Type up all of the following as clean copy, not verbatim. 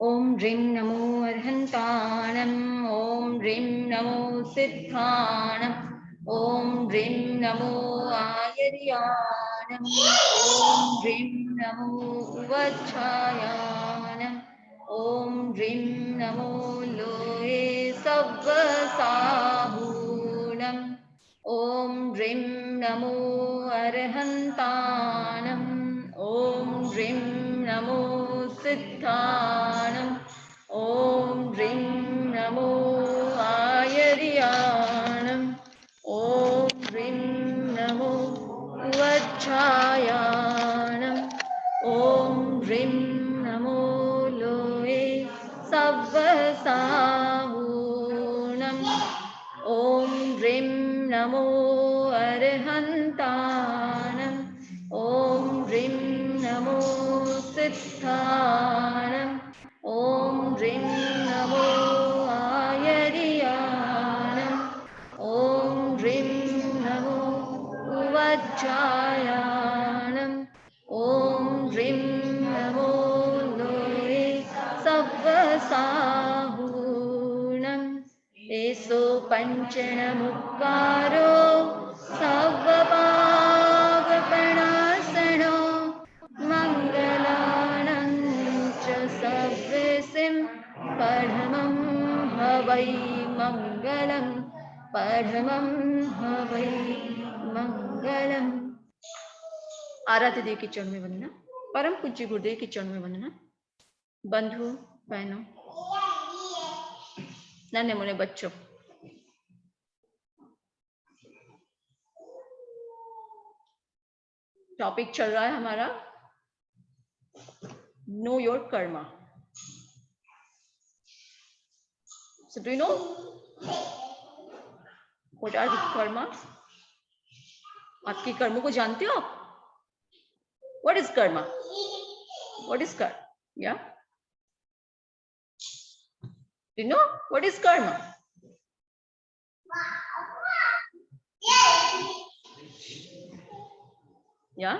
ओम ह्रीं नमो अर्हन्ताणम् ओम ह्रीं नमो सिद्धाणम् ओम ह्रीं नमो आयर्याणम् ओम ह्रीं नमो उवच्छायाणम् ओम ह्रीं नमो लोये सव्वसाहूणम् ओम ह्रीं नमो अर्हन्ताणम् ओम ह्रीं नमो सिद्धाणम् ओम ह्रीं नमो आयर्याणम् ओम ह्रीं नमो वज्रायाणम् ओम ह्रीं नमो लोये सव्वसाहूणम् ओम ह्रीं नमो अर्हन्ताणम् ओम ह्रीं नमो सिद्धाणम् ओम ह्रीं नमो आयर्याणम् ओम ह्रीं नमो वज्रायाणम् ओम ह्रीं नमो लोये सव्वसाहूणम् एषो पञ्चणमुक्कारो सव्वपापप्रणाशनो मङ्गलानं च सव्यसिं परमं हवै मङ्गलं परमं हवै मंगलम। आराध्य देव के चरण में वंदना। परम पूज्य गुरुदेव के चरण में वंदना। बंधु बहनों, नन्हे मुन्ने बच्चों, टॉपिक चल रहा है हमारा know your Karma. So do you know what are the karma? आपके कर्मों को जानते हो आप? What is karma? What is karma? Yeah. Do you know what is karma? Yeah.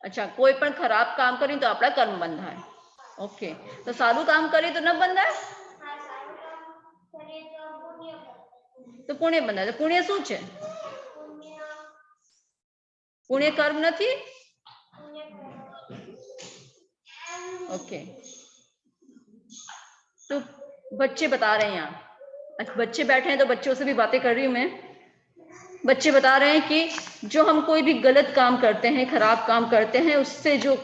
अच्छा, कोई पण खराब काम करी तो आपड़ा कर्म बंधाय। ओके, तो सारू काम करे तो न बंधाय? तो पुण्य बंधाय। तो पुण्य શું છે? पुण्य कर्म નથી? ओके, तो बच्चे बता रहे हैं यहाँ, बच्चे बैठे हैं तो बच्चों से भी बातें कर रही हूँ मैं। बच्चे बता रहे हैं कि जो हम कोई भी गलत काम करते हैं, खराब काम करते हैं, उससे जो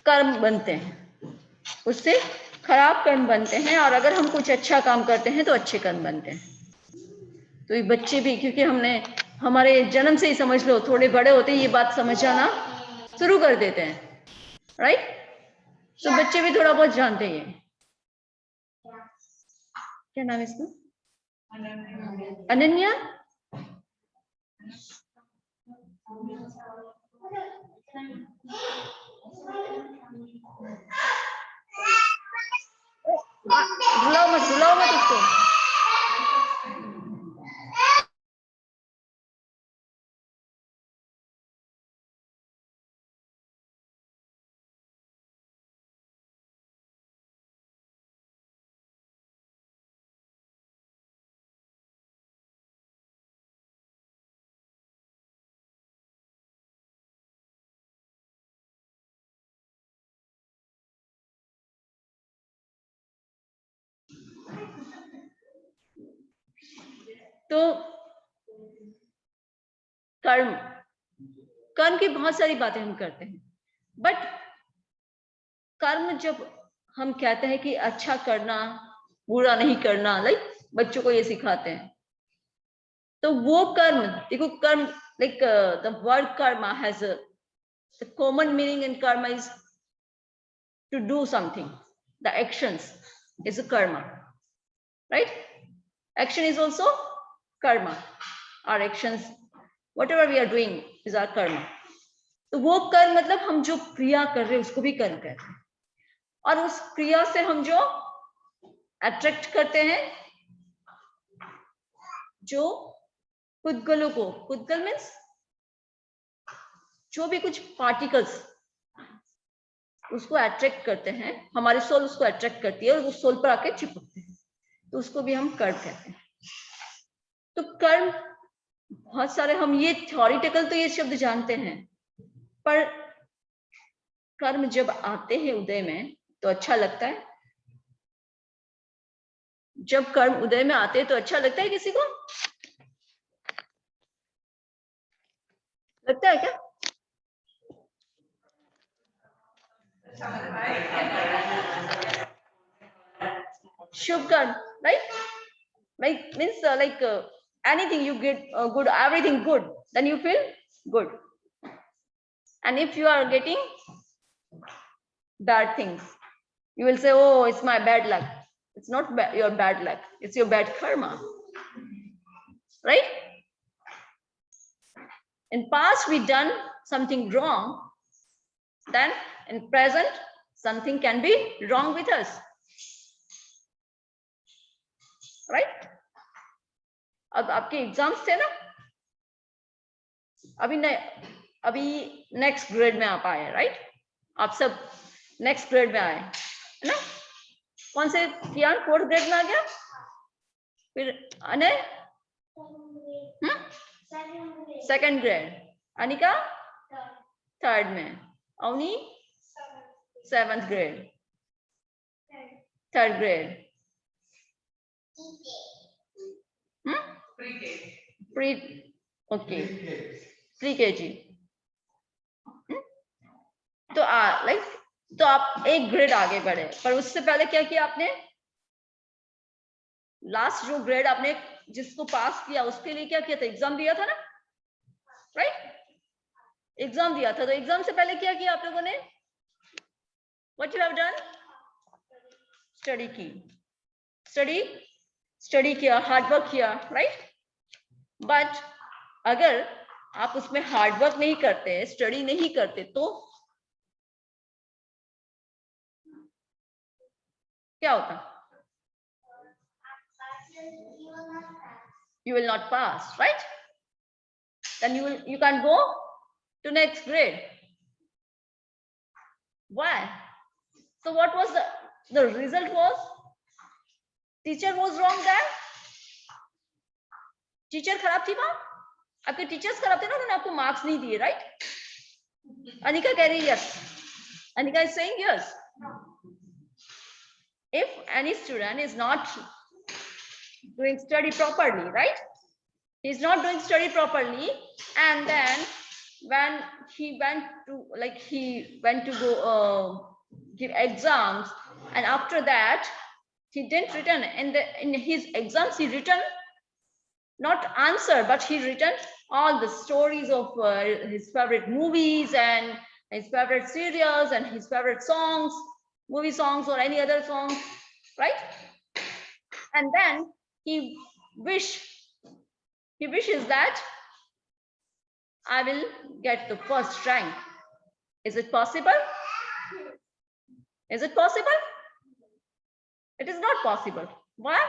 कर्म बनते हैं, उससे खराब कर्म बनते हैं, और अगर हम कुछ अच्छा काम करते हैं तो अच्छे कर्म बनते हैं। तो ये बच्चे भी, क्योंकि हमने हमारे जन्म से ही समझ लो, थोड़े बड़े होते ही ये बात समझ जाना शुरू कर देते हैं, राइट? तो बच्चे भी थोड़ा बहुत जानते हैं। क्या नाम है इसका? अनन्या। रुलाओ मत इसको। तो कर्म की बहुत सारी बातें हम करते हैं, बट कर्म जब हम कहते हैं कि अच्छा करना, बुरा नहीं करना, लाइक बच्चों को ये सिखाते हैं, तो वो कर्म, देखो कर्म, like the word karma has the common meaning in karma is to do something. The actions is a karma, right? Action is also karma. Our actions, whatever we are doing, is our karma. तो वो कर्म मतलब हम जो क्रिया कर रहे हैं उसको भी कर्म कहते हैं, और उस क्रिया से हम जो अट्रैक्ट करते हैं जो पुद्गलों को, पुद्गल मीन्स जो भी कुछ पार्टिकल्स उसको अट्रैक्ट करते हैं, हमारी सोल उसको अट्रैक्ट करती है और वो सोल पर आके चिपकते हैं, तो उसको भी हम कर्म कहते हैं। तो कर्म बहुत सारे, हम ये थ्योरिटिकल तो ये शब्द जानते हैं, पर कर्म जब आते हैं उदय में तो अच्छा लगता है। जब कर्म उदय में आते हैं तो अच्छा लगता है, किसी को लगता है क्या? शुभ कर्म, like means anything you get good, everything good, then you feel good. And if you are getting bad things, you will say, oh, it's my bad luck. It's not your bad luck, it's your bad karma, right? In past we done something wrong, then in present something can be wrong with us, right? अब आपके exams थे ना, अभी next grade में आप आए, right? आप सब नेक्स्ट ग्रेड में आए है ना? कौन से कियान 4th ग्रेड में आ गया, फिर अने 2nd ग्रेड, अनिका 3rd में, Avni 7th grade, 3rd grade, pre okay pre KG. तो तो आप एक ग्रेड आगे बढ़े, पर उससे पहले क्या किया आपने? लास्ट जो ग्रेड आपने जिसको पास किया उसके लिए क्या किया था? एग्जाम दिया था ना, राइट? एग्जाम दिया था, तो एग्जाम से पहले क्या किया आप लोगों ने? What you have done? Study की, स्टडी किया, हार्डवर्क किया, राइट? बट अगर आप उसमें हार्डवर्क नहीं करते, स्टडी नहीं करते, तो क्या होता? You will not pass, right? Then you can't go to next grade. Why? So what was the result was? Teacher was wrong there. Teacher खराब थी वहां, आपके टीचर्स खराब थे ना, उन्होंने आपको मार्क्स नहीं दिए, राइट? अनिका कह रही है yes, Anika is saying yes. If any student is not doing study properly, right? He's not doing study properly, and then when he went to go give exams, and after that he didn't return in his exams, he written not answer, but he written all the stories of his favorite movies and his favorite serials and his favorite songs, movie songs or any other songs, right? And then he wishes that I will get the first rank. Is it possible? Is it possible? It is not possible. Why?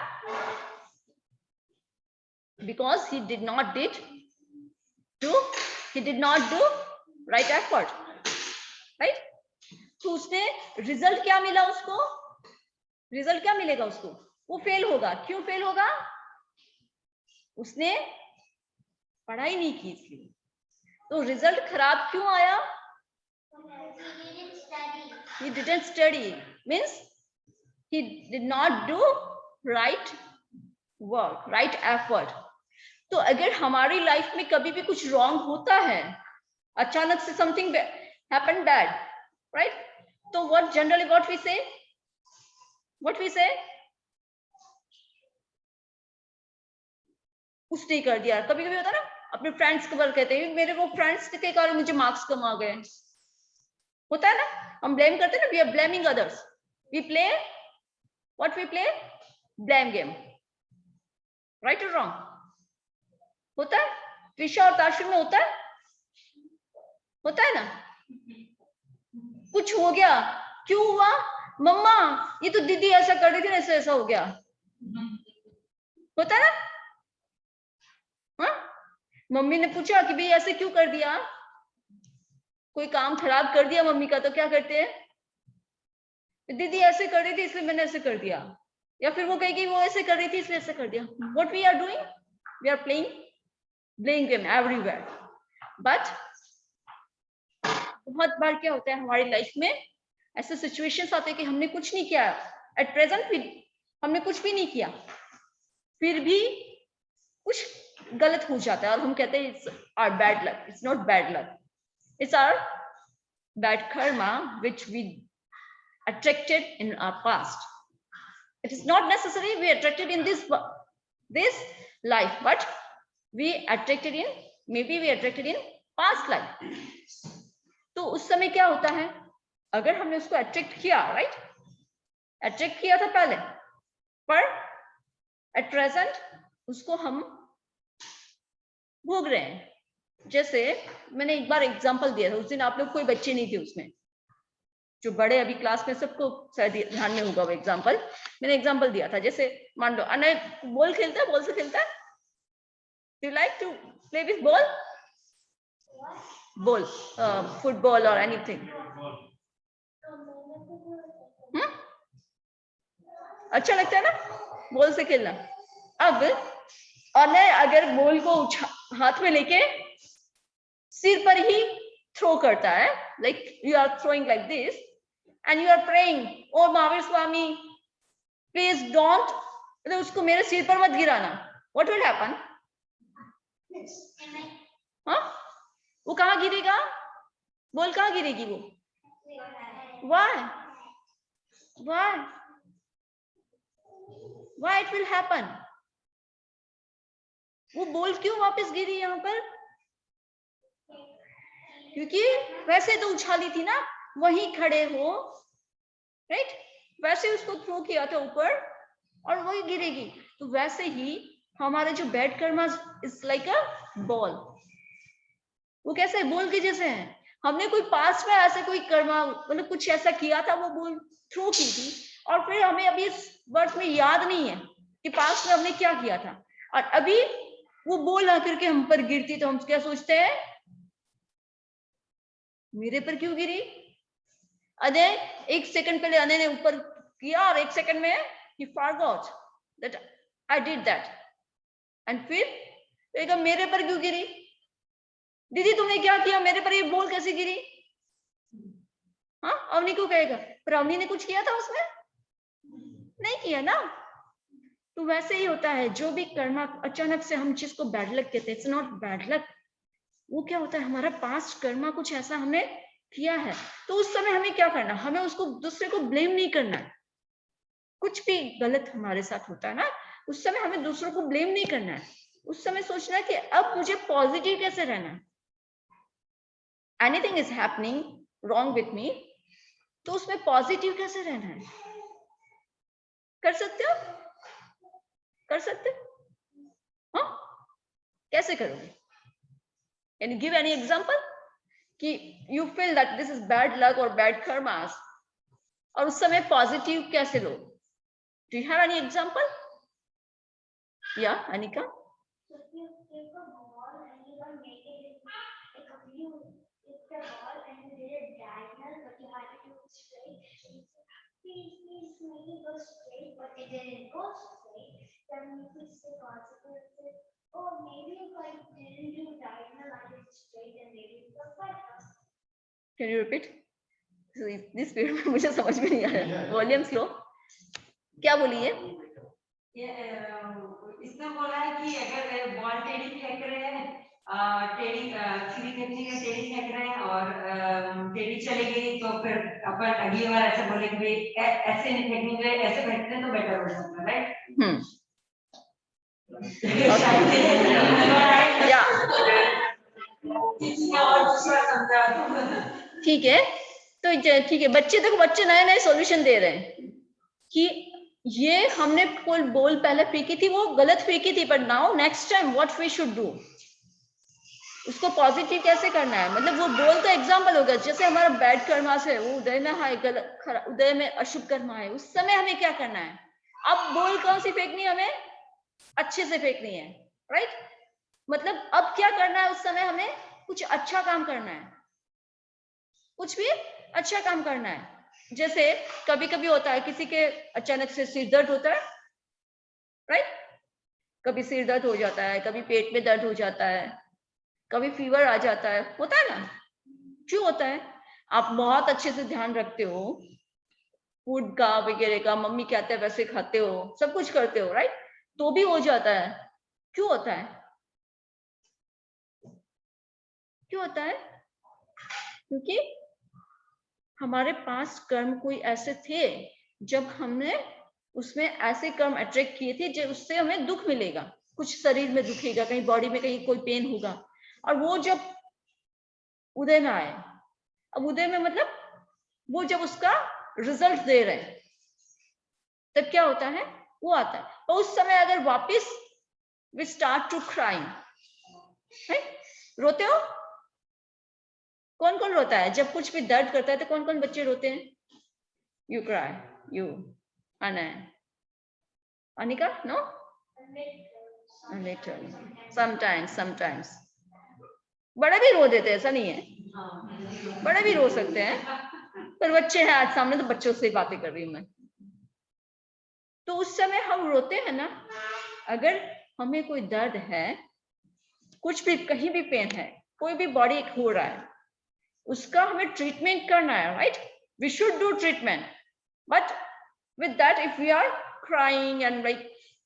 Because he did not do right effort, right? तो उसने result क्या मिला उसको? Result क्या मिलेगा उसको? वो fail होगा। क्यों फेल होगा? उसने पढ़ाई नहीं की इसलिए। तो रिजल्ट खराब क्यों आया? He didn't study means he did not do right work, right effort. तो अगर हमारी लाइफ में कभी भी कुछ रॉन्ग होता है, अचानक से something happened bad, right? तो what generally what we say? उसने कर दिया। कभी कभी होता है ना, अपने फ्रेंड्स के बारे कहते हैं मेरे वो फ्रेंड्स के कारण मुझे मार्क्स कम आ गए, होता है ना, हम ब्लेम करते हैं ना, we are blaming others, we play what we play blame game, right और रॉन्ग? होता है, विशा और ताशु में होता है, होता है ना, कुछ हो गया, क्यों हुआ, मम्मा ये तो दीदी ऐसा कर रही थी ना, ऐसा ऐसा हो गया, होता है ना। हाँ, मम्मी ने पूछा कि भाई ऐसे क्यों कर दिया, कोई काम खराब कर दिया मम्मी का, तो क्या करते हैं, दीदी ऐसे कर रही थी इसलिए मैंने ऐसे कर दिया, या फिर वो कहेगी वो ऐसे कर रही थी इसलिए ऐसे कर दिया। What we are doing, we are playing blame game everywhere. But बहुत बार क्या होता है हमारी लाइफ में, ऐसे सिचुएशंस आते हैं कि हमने कुछ नहीं किया, एट प्रेजेंट हमने कुछ भी नहीं किया, फिर भी कुछ गलत हो जाता है और हम कहते हैं it's our bad luck. It's not bad luck, it's our bad karma which we attracted in our past. It is not necessary we attracted in this life, but we attracted in, maybe we attracted in past life. तो उस समय क्या होता है, अगर हमने उसको attract किया, राइट, अट्रैक्ट किया था पहले, पर एट प्रेजेंट उसको हम भोग रहे हैं। जैसे मैंने एक बार एग्जांपल दिया था, उस दिन आप लोग कोई बच्चे नहीं थे उसमें, जो बड़े अभी क्लास में सबको शायद ध्यान में होगा वो एग्जांपल, मैंने एग्जांपल दिया था। जैसे मान लो अनय बॉल खेलता है, बॉल से खेलता है, do like to play with ball, ball football और एनीथिंग, अच्छा लगता है ना बॉल से खेलना। अब अनय अगर बॉल को हाथ में लेके सिर पर ही थ्रो करता है, like you are throwing like this and you are praying, oh Mahavir Swami please don't, मतलब उसको मेरे सिर पर मत गिराना, what will happen? हाँ, वो कहाँ गिरेगा, बोल कहाँ गिरेगी वो, why it will happen? वो बोल क्यों वापस गिरी यहाँ पर, क्योंकि वैसे तो उछाली थी ना, वहीं खड़े हो, राइट, वैसे उसको थ्रो किया था ऊपर और वही गिरेगी। तो वैसे ही हमारे जो bad Karma is like a ball, वो कैसे बॉल के जैसे हैं, हमने कोई पास्ट में ऐसे कोई कर्मा मतलब कुछ ऐसा किया था, वो बॉल थ्रो की थी, और फिर हमें अभी इस वर्ष में याद नहीं है कि पास्ट में हमने क्या किया था, और अभी वो बॉल आकर के हम पर गिरती तो हम क्या सोचते हैं, मेरे पर क्यों गिरी। अजय एक सेकंड पहले अनय ने ऊपर किया और एक सेकंड में he forgot that I did that, and फिर मेरे पर क्यों गिरी, दीदी तुमने क्या किया, मेरे पर ये बॉल कैसे गिरी। हाँ, अवनी को कहेगा पर अवनी ने कुछ किया था उसमें, नहीं किया ना। तो वैसे ही होता है, जो भी कर्मा अचानक से हम जिसको बैड लक कहते हैं, इट्स नॉट बैड लक, वो क्या होता है हमारा पास्ट कर्मा कुछ ऐसा हमने किया है, तो उस समय हमें क्या करना, हमें उसको दूसरे को ब्लेम नहीं करना है। कुछ भी गलत हमारे साथ होता है ना, उस समय हमें दूसरों को ब्लेम नहीं करना है, उस समय सोचना है कि अब मुझे पॉजिटिव कैसे रहना है। Anything is happening wrong with me, तो उसमें पॉजिटिव कैसे रहना है, कर सकते हो, कर सकते हो, हाँ, कैसे करोगे, can you give any example कि you feel that this is bad luck और बैड कर्मास, और उस समय पॉजिटिव कैसे लो, do you have any example? या Anika? Can you repeat? This period में मुझे समझ में नहीं आया, वॉल्यूम स्लो, क्या बोली है? इसमें बोला है कि अगर बॉल टेढ़ी फेंक रहे हैं, टेढ़ी सीधी फेंकनी है, टेढ़ी फेंक रहे हैं और टेढ़ी चली गई, तो फिर अपन अगली बार ऐसे बोले कि ऐसे नहीं फेंकनी चाहिए, ऐसे फेंकते हैं तो बेटर हो सकता है, राइट? ठीक है, तो ठीक है, बच्चे देखो, बच्चे नए नए सॉल्यूशन दे रहे हैं कि ये हमने कोई बॉल पहले फेंकी थी, वो गलत फेंकी थी, but now next time what we should do, उसको पॉजिटिव कैसे करना है, मतलब वो बोल तो एग्जाम्पल होगा, जैसे हमारा बैड कर्मा है, वो उदय में है, उदय में अशुभ कर्मा है, उस समय हमें क्या करना है, अब बोल कौन सी फेंकनी है, हमें अच्छे से फेंकनी है, राइट। मतलब अब क्या करना है, उस समय हमें कुछ अच्छा काम करना है, कुछ भी अच्छा काम करना है। जैसे कभी कभी होता है किसी के अचानक से सिर दर्द होता है, राइट, कभी सिर दर्द हो जाता है, कभी पेट में दर्द हो जाता है, कभी फीवर आ जाता है, होता है ना, क्यों होता है, आप बहुत अच्छे से ध्यान रखते हो फूड का वगैरह का, मम्मी कहते हैं वैसे खाते हो, सब कुछ करते हो, राइट, तो भी हो जाता है, क्यों होता है, क्यों होता है, क्योंकि हमारे पास कर्म कोई ऐसे थे जब हमने उसमें ऐसे कर्म अट्रैक्ट किए थे जो उससे हमें दुख मिलेगा, कुछ शरीर में दुखेगा, कहीं बॉडी में कहीं कोई पेन होगा, और वो जब उदय में आए, अब उदय में मतलब वो जब उसका रिजल्ट दे रहे हैं, तब क्या होता है, वो आता है, और उस समय अगर वापस वी स्टार्ट टू क्राइंग, रोते हो, कौन कौन रोता है जब कुछ भी दर्द करता है, तो कौन कौन बच्चे रोते हैं, you cry, you, Anay, Anika, no, sometimes बड़े भी रो देते हैं, ऐसा नहीं है, बड़े भी रो सकते हैं, पर बच्चे हैं आज सामने, तो बच्चों से बातें कर रही हूं मैं, तो उस समय हम रोते हैं ना, अगर हमें कोई दर्द है, कुछ भी कहीं भी पेन है, कोई भी बॉडी हो रहा है, उसका हमें ट्रीटमेंट करना है, right, we should do treatment, but with that if we are crying and like,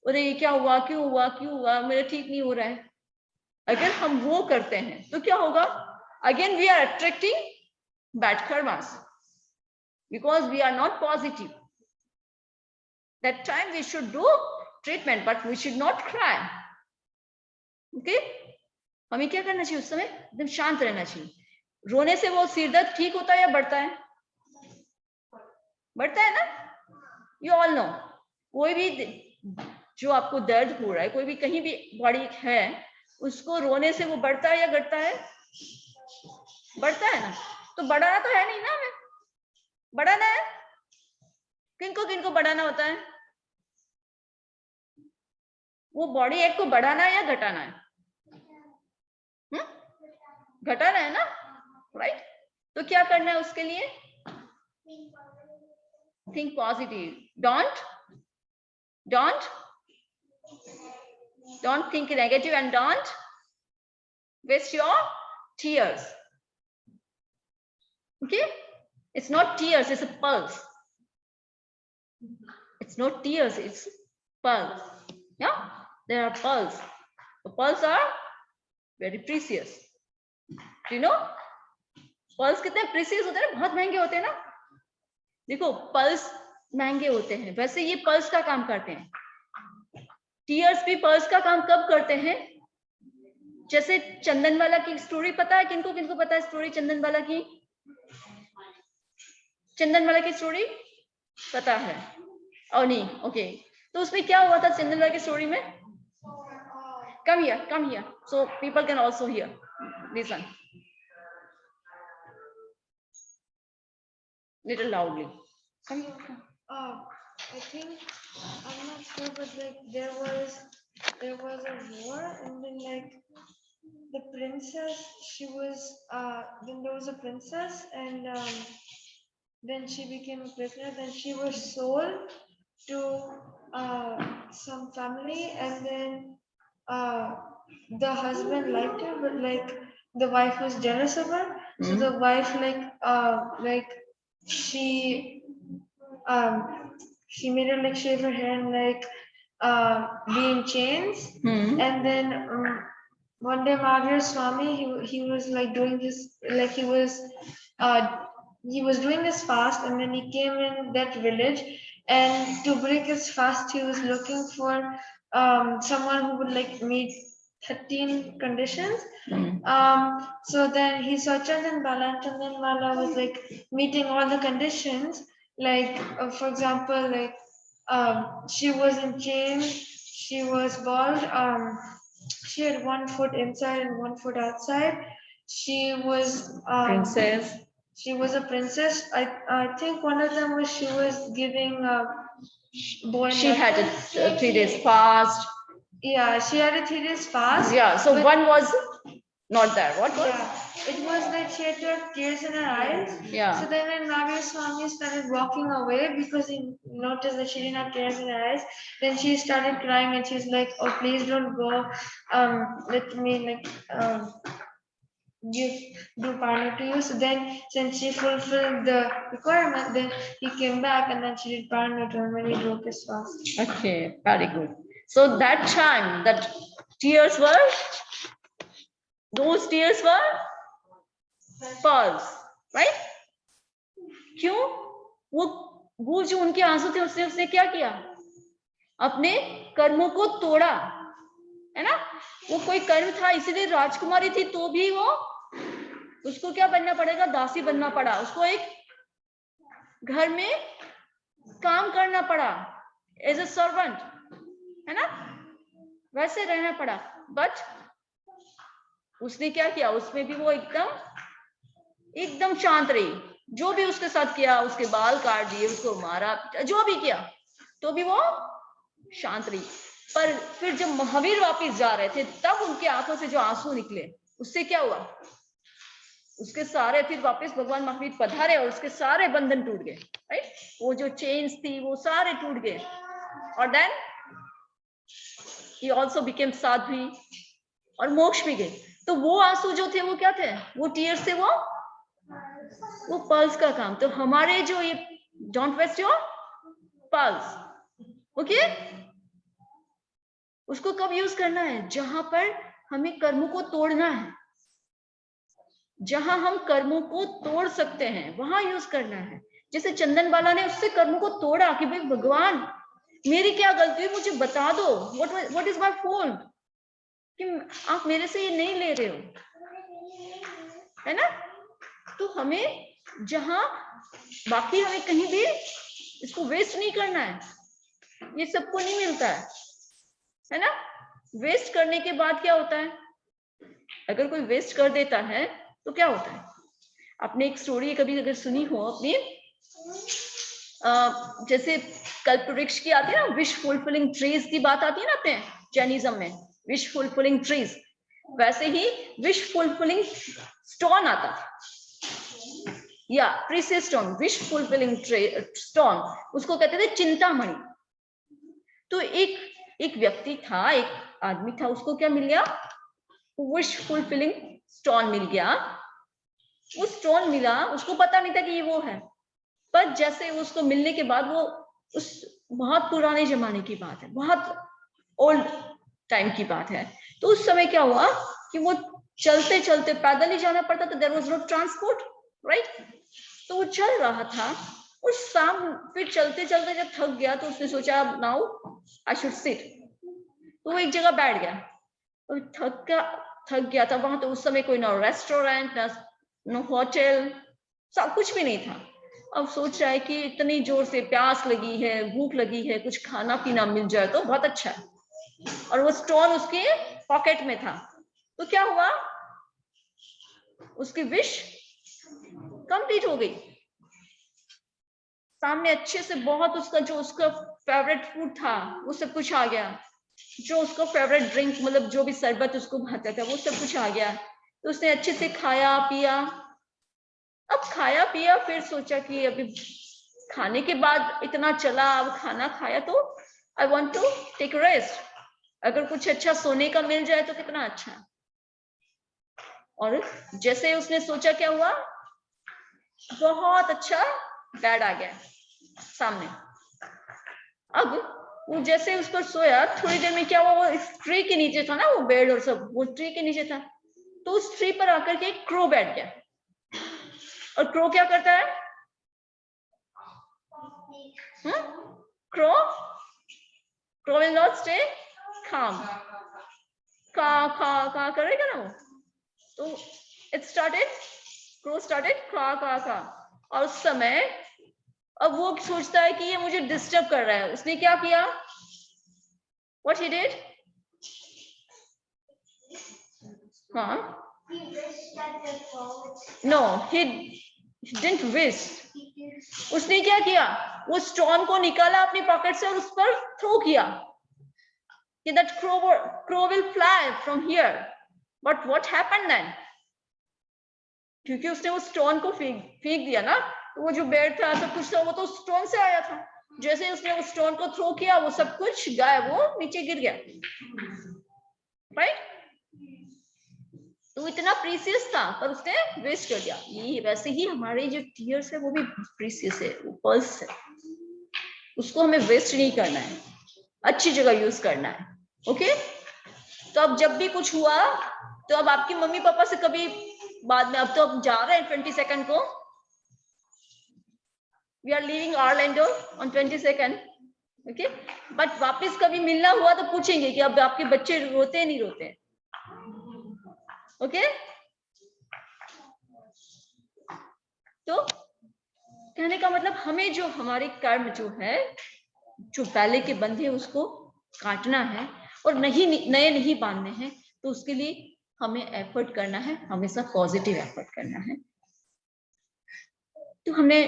अरे क्या हुआ, क्यों हुआ, क्यों हुआ, मेरा ठीक नहीं हो रहा है, अगर हम वो करते हैं तो क्या होगा, again we are attracting bad karmas, because we are not positive, that time we should do treatment but we should not cry, okay, हमें क्या करना चाहिए, उस समय एकदम शांत रहना चाहिए, रोने से वो सिर दर्द ठीक होता है या बढ़ता है, बढ़ता है ना, यू ऑल नो, कोई भी जो आपको दर्द हो रहा है, कोई भी कहीं भी बॉडी है, उसको रोने से वो बढ़ता है या घटता है, बढ़ता है ना, तो बढ़ाना तो है नहीं ना, हमें बढ़ाना है, किनको बढ़ाना होता है, वो बॉडी एक को बढ़ाना है या घटाना है, घटाना है ना, राइट, तो क्या करना है उसके लिए, think positive, don't think negative and don't waste your tears, okay, it's not tears, it's a pulse, it's not tears, it's pulse, yeah, there are pulse, the pulse are very precious, do you know, pulse कितने precious होते हैं ना, बहुत महंगे होते हैं ना, देखो पल्स महंगे होते हैं, वैसे ये पल्स का काम करते हैं, टीयर्स भी पल्स का काम कब करते हैं, जैसे चंदनवाला की स्टोरी पता है, किनको किनको पता है स्टोरी चंदनवाला की, चंदनवाला की स्टोरी पता है, और नहीं, ओके, तो उसमें क्या हुआ था चंदनवाला की स्टोरी में, come here so people can also hear, listen little loudly, come here. I think, I'm not sure, but like there was a war, and then like the princess, she was then there was a princess, and then she became a prisoner, then she was sold to some family, and then the husband liked her, but like the wife was jealous of her, so the wife like she made her like shave her hair and like be in chains, and then one day Mahavir Swami, he was like doing his, like he was doing his fast, and then he came in that village, and to break his fast he was looking for someone who would like meet 13 conditions. So then he saw Chandan Bala, and Chandan Bala was like meeting all the conditions, like for example, like she was in chains, she was bald, she had one foot inside and one foot outside. She was Princess. She was a princess. I think one of them was she was giving a boy. She had lessons. a 3 days fast. Yeah, she had a 3 days fast. Yeah, so but- one was not there. What was? Yeah, it was like she had to have tears in her eyes. Yeah. So then when Navya Swami started walking away because he noticed that she didn't have tears in her eyes, then she started crying and she's like, "Oh, please don't go. Let me like do Parna to you." So then since she fulfilled the requirement, then he came back and then she did Parna to him when he broke his fast. Okay, very good. So that time, that tears were, those tears were pearls, right? क्यों? वो जो उनके आंसू थे उसने क्या किया? अपने कर्मों को तोड़ा, है ना? वो कोई कर्म था, इसीलिए राजकुमारी थी तो भी वो, उसको क्या बनना पड़ेगा? दासी बनना पड़ा, उसको एक घर में काम करना पड़ा एज अ सर्वेंट, है ना? वैसे रहना पड़ा। बट उसने क्या किया? उसमें भी वो एकदम शांत रही। जो भी उसके साथ किया, उसके बाल काट दिए, उसको मारा, जो भी किया, तो भी वो शांत रही। पर फिर जब महावीर वापस जा रहे थे, तब उनके आंखों से जो आंसू निकले, उससे क्या हुआ? उसके सारे, फिर वापस भगवान महावीर पधारे और उसके सारे बंधन टूट गए, राइट? वो जो चेन्स थी वो सारे टूट गए। और then he also became sadhvi और मोक्ष भी गए। तो वो आंसू जो थे वो क्या थे? वो टीयर्स थे, वो पल्स का काम। तो हमारे जो ये don't waste your pulse, okay? उसको कब यूज करना है? जहां पर हमें कर्मों को तोड़ना है, जहां हम कर्मों को तोड़ सकते हैं वहां यूज करना है। जैसे चंदन बाला ने उससे कर्मों को तोड़ा कि भाई भगवान मेरी क्या गलती है, मुझे बता दो, व्हाट इज माय फॉल्ट, कि आप मेरे से ये नहीं ले रहे हो, है ना? तो हमें जहां बाकी, हमें कहीं भी इसको वेस्ट नहीं करना है। ये सबको नहीं मिलता है ना? वेस्ट करने के बाद क्या होता है? अगर कोई वेस्ट कर देता है तो क्या होता है? आपने एक स्टोरी कभी अगर सुनी हो अपनी, जैसे कल्पवृक्ष की आती है ना, विश फुलफिलिंग ट्रीज की बात आती है ना अपने जैनिज्म में, विश फुलफिलिंग ट्रीज, वैसे ही विश फुलफिलिंग स्टोन आता था, या precious stone, wish fulfilling stone, उसको कहते थे चिंतामणि। तो एक व्यक्ति था, एक आदमी था, उसको क्या मिल गया? विश फुलफिलिंग स्टोन मिल गया। वो स्टोन मिला, उसको पता नहीं था कि ये वो है, पर जैसे उसको मिलने के बाद, वो उस बहुत पुराने जमाने की बात है, बहुत ओल्ड टाइम की बात है। तो उस समय क्या हुआ कि वो चलते चलते, पैदल ही जाना पड़ता था, there was no transport, right? तो वो चल रहा था, उस शाम फिर चलते चलते जब थक गया तो उसने सोचा नाउ आई शुड सिट। तो वो एक जगह बैठ गया, और थक गया था वहां। तो उस समय कोई ना रेस्टोरेंट, ना होटल, सब कुछ भी नहीं था। अब सोच रहा है कि इतनी जोर से प्यास लगी है, भूख लगी है, कुछ खाना पीना मिल जाए तो बहुत अच्छा है। और वो स्टोन उसके पॉकेट में था। तो क्या हुआ? उसकी विश कंप्लीट हो गई। सामने अच्छे से बहुत उसका फेवरेट फूड था वो सब कुछ आ गया, जो उसका फेवरेट ड्रिंक, मतलब जो भी शरबत उसको भाता था वो सब कुछ आ गया। तो उसने अच्छे से खाया पिया। अब खाया पिया, फिर सोचा कि अभी खाने के बाद इतना चला, अब खाना खाया तो I want to take rest, अगर कुछ अच्छा सोने का मिल जाए तो कितना अच्छा। और जैसे उसने सोचा, क्या हुआ? बहुत अच्छा बेड आ गया सामने। अब वो जैसे उस पर सोया, थोड़ी देर में क्या हुआ? वो इस ट्री के नीचे था ना वो बेड, और सब वो ट्री के नीचे था। तो उस ट्री पर आकर के एक क्रो बैठ गया। और क्रो क्या करता है? Crow will not stay calm, का करेगा ना वो। तो it started, crow started का। और उस समय अब वो सोचता है कि ये मुझे डिस्टर्ब कर रहा है। उसने क्या किया? What he did? हाँ, He wished that the crow would know he didn't wish. उसने क्या किया, वो स्टोन को निकाला अपनी पॉकेट से और उस पर थ्रो किया कि that crow will fly from here. But what happened then? क्योंकि उसने वो स्टोन को फेंक दिया ना, तो वो जो बेड था सब कुछ था वो तो स्टोन से आया था। जैसे उसने वो स्टोन को थ्रो किया वो सब कुछ गायब, वो नीचे गिर गया, राइट? तो इतना प्रीसियस था पर उसने वेस्ट कर दिया। ये वैसे ही हमारे जो टीयर्स है वो भी प्रीसियस है, वो पल्स है, उसको हमें वेस्ट नहीं करना है, अच्छी जगह यूज करना है। ओके, तो अब जब भी कुछ हुआ तो अब आपकी मम्मी पापा से कभी बाद में, अब तो अब जा रहे हैं 22 को, we are living Orlando on 22, okay, but वापस कभी मिलना हुआ तो पूछेंगे कि अब आपके बच्चे रोते हैं नहीं रोते हैं, ओके? तो कहने का मतलब हमें जो हमारे कर्म जो है, जो पहले के बंधे उसको काटना है और नए नहीं बांधने हैं, तो उसके लिए हमें एफर्ट करना है, हमेशा पॉजिटिव एफर्ट करना है। तो हमने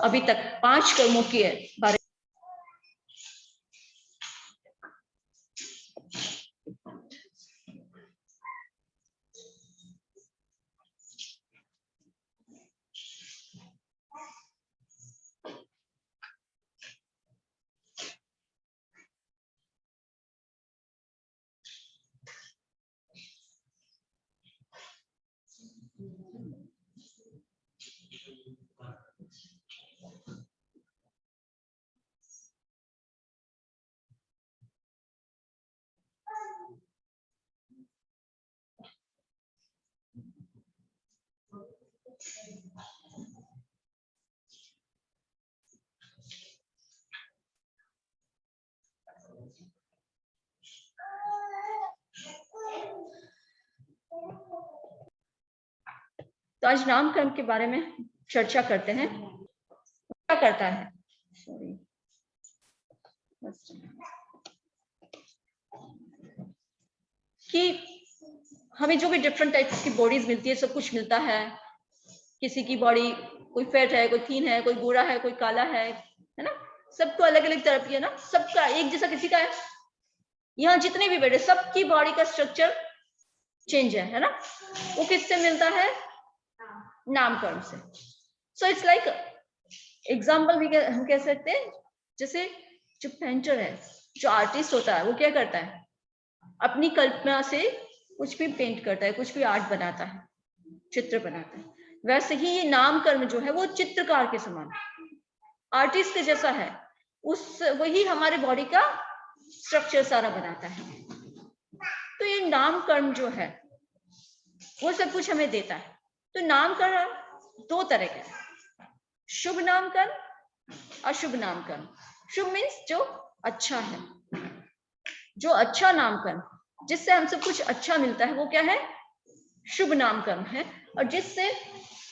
अभी तक 5 कर्मों के बारे तो आज नाम कर्म के बारे में चर्चा करते हैं। क्या करता है, सॉरी, कि हमें जो भी डिफरेंट टाइप्स की बॉडीज मिलती है, सब कुछ मिलता है। किसी की बॉडी, कोई फैट है, कोई थीन है, कोई गोरा है, कोई काला है ना? सबको अलग अलग तरह की है ना, सबका एक जैसा किसी का है? यहाँ जितने भी बैठे सबकी बॉडी का स्ट्रक्चर चेंज है ना? वो किससे मिलता है? नामकरण से। सो इट्स लाइक एग्जाम्पल भी हम कह सकते हैं, जैसे जो पेंटर है, जो आर्टिस्ट होता है, वो क्या करता है? अपनी कल्पना से कुछ भी पेंट करता है, कुछ भी आर्ट बनाता है, चित्र बनाता है। वैसे ही ये नाम कर्म जो है वो चित्रकार के समान, आर्टिस्ट के जैसा है। वही हमारे बॉडी का स्ट्रक्चर सारा बनाता है। तो ये नाम कर्म जो है वो सब कुछ हमें देता है। तो नाम कर्म 2 तरह के हैं, शुभ नाम कर्म, अशुभ नाम कर्म। शुभ मीन्स जो अच्छा है, जो अच्छा नाम कर्म, जिससे हम सब कुछ अच्छा मिलता है, वो क्या है? शुभ नाम कर्म है। और जिससे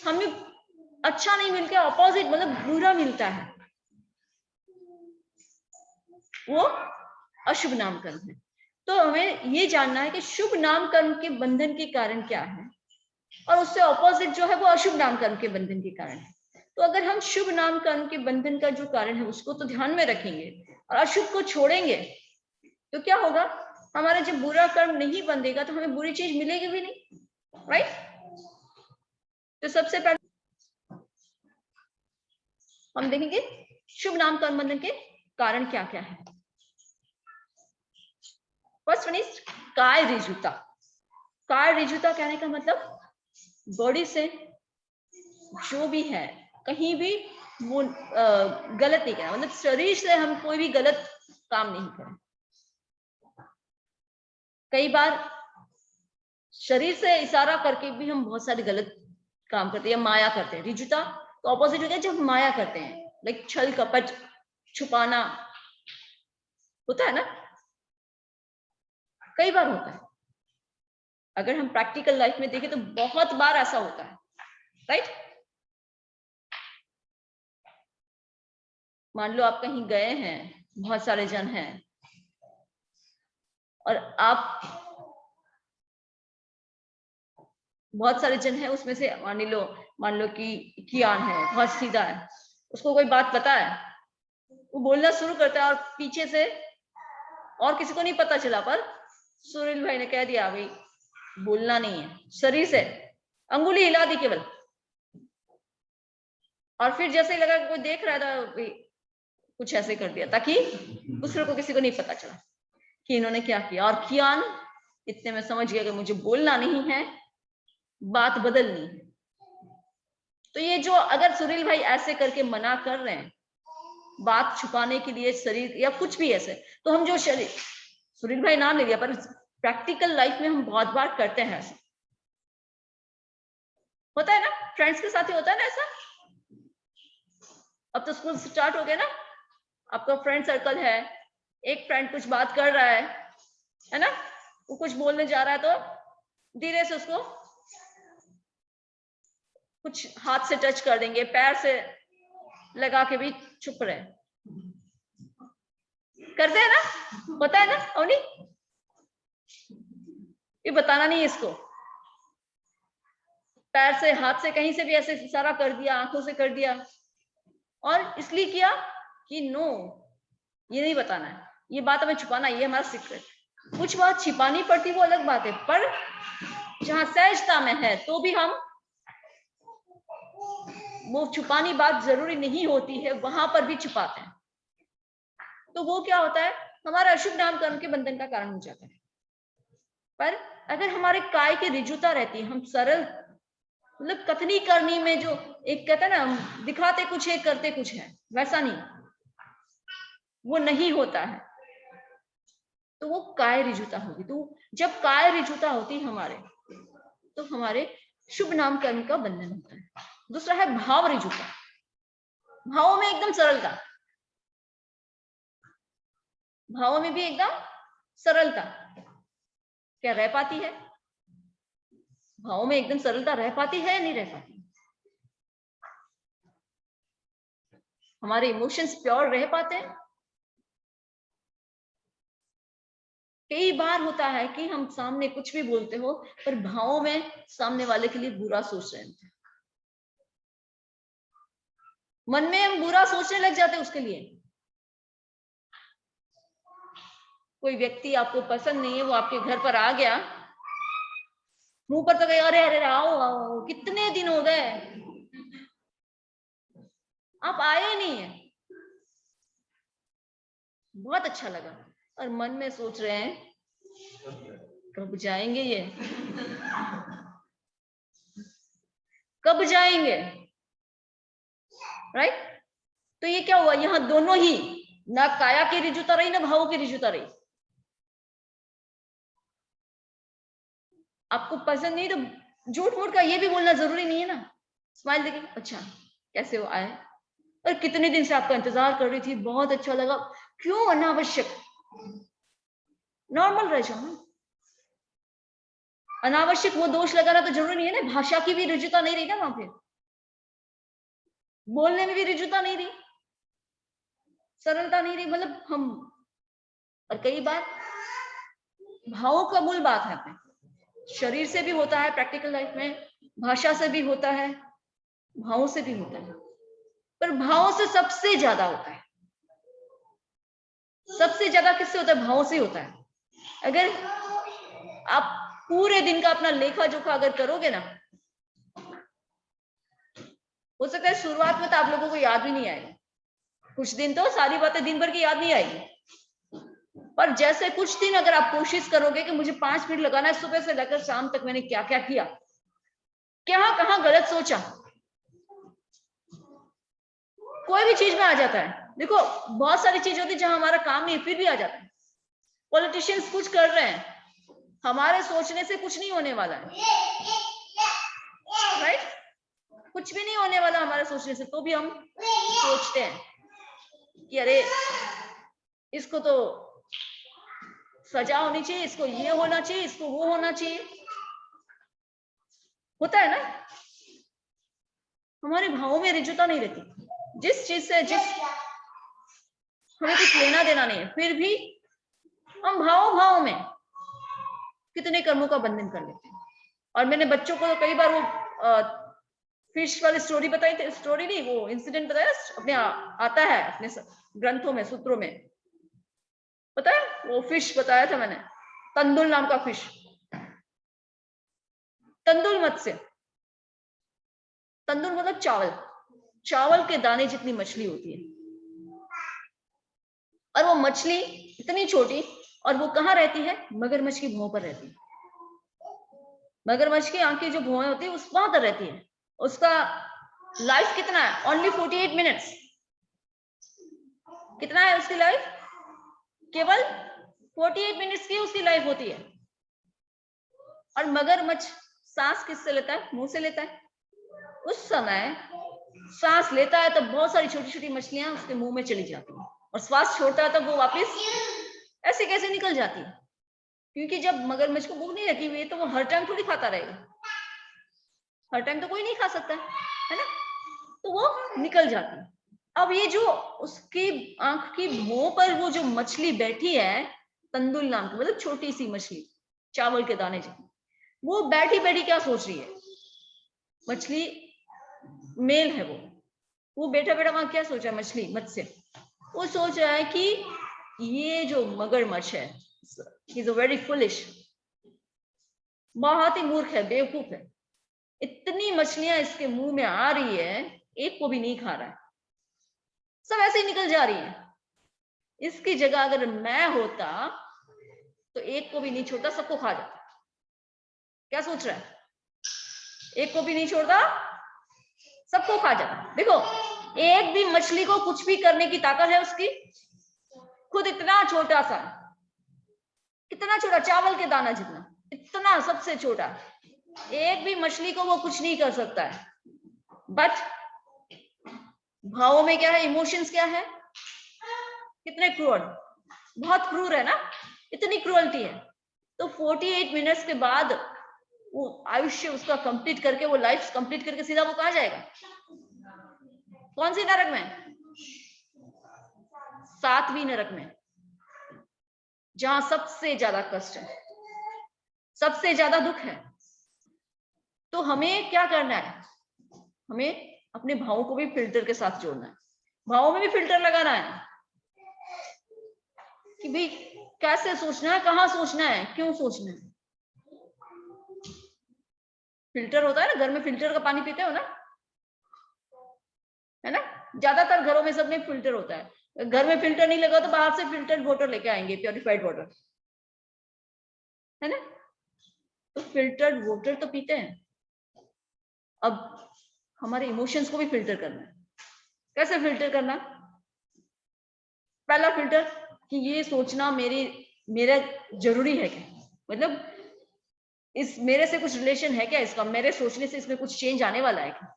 हमें अच्छा नहीं मिलकर ऑपोजिट मतलब बुरा मिलता है, वो अशुभ नाम कर्म है। तो हमें ये जानना है कि शुभ नाम कर्म के बंधन के कारण क्या है, और उससे ऑपोजिट जो है वो अशुभ नाम कर्म के बंधन के कारण है। तो अगर हम शुभ नाम कर्म के बंधन का जो कारण है उसको तो ध्यान में रखेंगे और अशुभ को छोड़ेंगे, तो क्या होगा? हमारा जब बुरा कर्म नहीं बंधेगा तो हमें बुरी चीज मिलेगी भी नहीं, राइट? तो सबसे पहले हम देखेंगे शुभ नाम कर्म बंधन के कारण क्या क्या है। फर्स्ट वन इज काय ऋजुता। काय ऋजुता कहने का मतलब बॉडी से जो भी है कहीं भी वो गलत नहीं करना, मतलब शरीर से हम कोई भी गलत काम नहीं करें। कई बार शरीर से इशारा करके भी हम बहुत सारे गलत काम करते हैं या माया करते हैं। ऋजुता तो ऑपोजिट हो गया जब हम माया करते हैं, लाइक छल कपट, छुपाना, होता है ना? कई बार होता है। अगर हम प्रैक्टिकल लाइफ में देखें तो बहुत बार ऐसा होता है, राइट? मान लो आप कहीं गए हैं, बहुत सारे जन हैं, और आप बहुत सारे जन है, उसमें से मान लो कि कियान है, बहुत सीधा है, उसको कोई बात पता है, वो बोलना शुरू करता है और पीछे से और किसी को नहीं पता चला, पर सुनील भाई ने कह दिया भाई बोलना नहीं है, शरीर से अंगुली हिला दी केवल, और फिर जैसे ही लगा कि कोई देख रहा था भाई कुछ ऐसे कर दिया ताकि दूसरे को किसी को नहीं पता चला कि इन्होंने क्या किया। और कियान इतने में समझ गया कि मुझे बोलना नहीं है, बात बदलनी है। तो ये जो अगर सुनील भाई ऐसे करके मना कर रहे हैं बात छुपाने के लिए शरीर या कुछ भी ऐसे, तो हम जो शरीर, सुनील भाई नाम ले लिया, पर प्रैक्टिकल लाइफ में हम बहुत बार करते हैं ऐसा, होता है ना, फ्रेंड्स के साथ ही होता है ना ऐसा। अब तो स्कूल स्टार्ट हो गया ना, आपका फ्रेंड सर्कल है, एक फ्रेंड कुछ बात कर रहा है ना, वो कुछ बोलने जा रहा है तो धीरे से उसको कुछ हाथ से टच कर देंगे, पैर से लगा के भी चुप रहे, करते हैं ना, होता है ना अवनी, ये बताना नहीं है इसको, पैर से हाथ से कहीं से भी ऐसे इशारा कर दिया, आंखों से कर दिया, और इसलिए किया कि नो ये नहीं बताना है, ये बात हमें छुपाना, ये हमारा सीक्रेट। कुछ बात छिपानी पड़ती वो अलग बात है, पर जहां सहजता में है तो भी हम वो छुपानी बात जरूरी नहीं होती है, वहां पर भी छुपाते हैं, तो वो क्या होता है, हमारा अशुभ नाम कर्म के बंधन का कारण हो जाता है। पर अगर हमारे काय की ऋजुता रहती है, हम सरल, मतलब कथनी करनी में जो एक कहते हैं ना दिखाते कुछ है करते कुछ है, वैसा नहीं, वो नहीं होता है, तो वो काय ऋजुता होगी। तो जब काय ऋजुता होती है हमारे, तो हमारे शुभ नाम कर्म का बंधन होता है। दूसरा है भाव ऋजुता, भावों में एकदम सरलता, भावों में भी एकदम सरलता क्या रह पाती है, भावों में एकदम सरलता रह पाती है या नहीं रह पाती, हमारे इमोशंस प्योर रह पाते हैं। कई बार होता है कि हम सामने कुछ भी बोलते हो पर भावों में सामने वाले के लिए बुरा सोच रहे हैं, मन में हम बुरा सोचने लग जाते हैं उसके लिए। कोई व्यक्ति आपको पसंद नहीं है, वो आपके घर पर आ गया, मुंह पर तो गए अरे अरे आओ आओ, कितने दिन हो गए आप आए ही नहीं है, बहुत अच्छा लगा, और मन में सोच रहे हैं कब जाएंगे ये, कब जाएंगे, राइट। तो ये क्या हुआ, यहां दोनों ही, ना काया की ऋजुता रही ना भावों की ऋजुता रही। आपको पसंद नहीं तो झूठ मूठ का ये भी बोलना जरूरी नहीं है ना, स्माइल देके अच्छा कैसे हो आए, और कितने दिन से आपका इंतजार कर रही थी, बहुत अच्छा लगा, क्यों अनावश्यक, नॉर्मल रह जाओ ना, अनावश्यक वो दोष लगाना तो जरूरी नहीं है ना। भाषा की भी ऋजुता नहीं रही ना वहां पे, बोलने में भी ऋजुता नहीं रही, सरलता नहीं रही, मतलब हम, और कई बार भावों का मूल बात है, अपने शरीर से भी होता है प्रैक्टिकल लाइफ में, भाषा से भी होता है, भावों से भी होता है, पर भावों से सबसे ज्यादा होता है, सबसे ज्यादा किससे होता है, भावों से होता है। अगर आप पूरे दिन का अपना लेखा जोखा अगर करोगे ना, हो सकता है शुरुआत में तो आप लोगों को याद भी नहीं आएगा, कुछ दिन तो सारी बातें दिन भर की याद नहीं आएगी, पर जैसे कुछ दिन अगर आप कोशिश करोगे कि मुझे 5 मिनट लगाना है सुबह से लेकर शाम तक, मैंने क्या क्या किया, कहां गलत सोचा, कोई भी चीज में आ जाता है। देखो बहुत सारी चीज होती है जहां हमारा काम नहीं फिर भी आ जाता है। पॉलिटिशियंस कुछ कर रहे हैं, हमारे सोचने से कुछ नहीं होने वाला है, राइट, कुछ भी नहीं होने वाला हमारे सोचने से, तो भी हम सोचते हैं कि अरे इसको तो सजा होनी चाहिए, इसको ये होना चाहिए, इसको वो होना चाहिए, होता है ना। हमारे भावों में ऋजुता नहीं रहती, जिस चीज से जिस हमें कुछ लेना देना नहीं है, फिर भी हम भाव में कितने कर्मों का बंधन कर लेते हैं। और मैंने बच्चों को कई बार वो फिश वाली स्टोरी बताई थी, स्टोरी नहीं, वो इंसिडेंट बताया अपने आता है अपने ग्रंथों में, सूत्रों में, पता है वो फिश बताया था मैंने, तंदुल नाम का फिश, तंदुल मत्स्य, तंदुल मतलब चावल, चावल के दाने जितनी मछली होती है, और वो मछली इतनी छोटी, और वो कहाँ रहती है, मगरमच्छ की भौं पर रहती है। मगरमच्छ की आंखें जो भौं होती है उस वहां पर रहती है। उसका लाइफ कितना है, ओनली 48 मिनट्स। कितना है उसकी लाइफ, केवल 48 मिनट्स की उसकी लाइफ होती है। और मगरमच्छ सांस किससे लेता है, मुंह से लेता है। उस समय सांस लेता है तो बहुत सारी छोटी छोटी मछलियां उसके मुंह में चली जाती हैं, और श्वास छोड़ता है तो वो वापस ऐसे कैसे निकल जाती है, क्योंकि जब मगरमच्छ को भूख नहीं लगी हुई है तो वो हर टाइम थोड़ी खाता रहेगा, हर टाइम तो कोई नहीं खा सकता है ना, तो वो निकल जाती है। अब ये जो उसकी आंख की मुंह पर वो जो मछली बैठी है, तंदुल नाम की, मतलब छोटी सी मछली चावल के दाने जितनी, वो बैठी बैठी क्या सोच रही है, मछली मेल है वो बैठा बैठा वहां क्या सोच रहा है, मछली मत्स्य, वो सोच रहा है कि ये जो मगरमच्छ है, इज वेरी फुलिश, बहुत ही मूर्ख है, बेवकूफ है, इतनी मछलियां इसके मुंह में आ रही है, एक को भी नहीं खा रहा है, सब ऐसे ही निकल जा रही है। इसकी जगह अगर मैं होता तो एक को भी नहीं छोड़ता, सबको खा जाता। क्या सोच रहा है, एक को भी नहीं छोड़ता, सबको खा जाता। देखो, एक भी मछली को कुछ भी करने की ताकत है उसकी, खुद इतना छोटा सा, कितना छोटा, चावल के दाना जितना, इतना सबसे छोटा, एक भी मछली को वो कुछ नहीं कर सकता है। बट भावों में क्या है, इमोशंस क्या है, कितने क्रूर, बहुत क्रूर है ना, इतनी क्रूरल्टी है। तो 48 मिनट्स के बाद वो आयुष्य उसका कंप्लीट करके, वो लाइफ कंप्लीट करके सीधा वो कहां जाएगा, कौन सी नरक में, 7वीं नरक में, जहां सबसे ज्यादा कष्ट है, सबसे ज्यादा दुख है। तो हमें क्या करना है, हमें अपने भावों को भी फिल्टर के साथ जोड़ना है, भावों में भी फिल्टर लगाना है कि भाई कैसे सोचना है, कहाँ सोचना है, क्यों सोचना है। फिल्टर होता है ना, घर में फिल्टर का पानी पीते हो ना, है ना, ज्यादातर घरों में सब में फिल्टर होता है। घर में फिल्टर नहीं लगा तो बाहर से फिल्टर्ड वाटर लेके आएंगे, प्योरिफाइड वाटर, है ना, तो फिल्टर्ड वाटर तो पीते हैं। अब हमारे इमोशंस को भी फिल्टर करना है। कैसे फिल्टर करना, पहला फिल्टर कि ये सोचना मेरा जरूरी है क्या, मतलब इस मेरे से कुछ रिलेशन है क्या इसका, मेरे सोचने से इसमें कुछ चेंज आने वाला है क्या।